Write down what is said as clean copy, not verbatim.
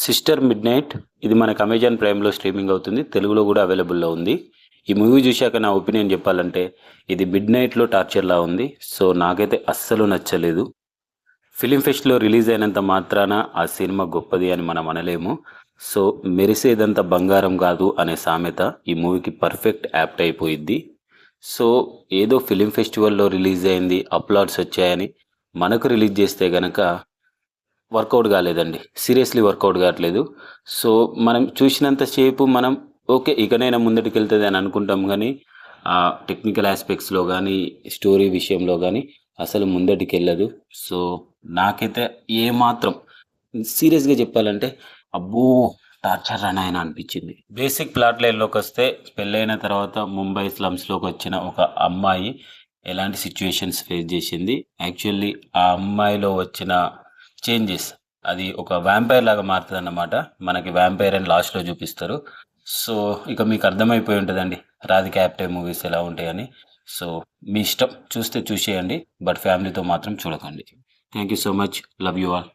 Sister mid night ఇది మనకు Amazon ప్రైమ్లో streaming అవుతుంది. తెలుగులో కూడా అవైలబుల్లో ఉంది. ఈ మూవీ చూశాక నా ఒపీనియన్ చెప్పాలంటే ఇది మిడ్ నైట్లో టార్చర్లా ఉంది. సో నాకైతే అస్సలు నచ్చలేదు. ఫిలిం ఫెస్ట్లో రిలీజ్ అయినంత మాత్రాన ఆ సినిమా గొప్పది అని మనం అనలేము. సో మెరిసేదంతా బంగారం కాదు అనే సామెత ఈ మూవీకి పర్ఫెక్ట్ యాప్ట్ అయిపోయిద్ది. సో ఏదో ఫిలిం ఫెస్టివల్లో రిలీజ్ అయింది, అప్లాడ్స్ వచ్చాయని మనకు రిలీజ్ చేస్తే గనక వర్కౌట్ కాలేదండి. సీరియస్లీ వర్కౌట్ కావట్లేదు. సో మనం చూసినంత సేపు మనం ఓకే ఇకనైనా ముందటికెళ్తుంది అని అనుకుంటాం కానీ టెక్నికల్ ఆస్పెక్ట్స్లో కానీ స్టోరీ విషయంలో కానీ అసలు ముందటికెళ్ళదు. సో నాకైతే ఏమాత్రం సీరియస్గా చెప్పాలంటే అబ్బో టార్చర్ అని ఆయన అనిపించింది. బేసిక్ ప్లాట్ లైన్లోకి వస్తే పెళ్ళైన తర్వాత ముంబై స్లమ్స్లోకి వచ్చిన ఒక అమ్మాయి ఎలాంటి సిచ్యువేషన్స్ ఫేస్ చేసింది, యాక్చువల్లీ ఆ అమ్మాయిలో వచ్చిన చేంజెస్ అది ఒక వ్యాంపైర్ లాగా మారుతుంది అన్నమాట. మనకి వ్యాంపైర్ అని లాస్ట్లో చూపిస్తారు. సో ఇక మీకు అర్థమైపోయి ఉంటుందండి రాధిక యాప్టే మూవీస్ ఎలా ఉంటాయని. సో మీ ఇష్టం, చూస్తే చూసేయండి, బట్ ఫ్యామిలీతో మాత్రం చూడకండి. Thank you so much, love you all.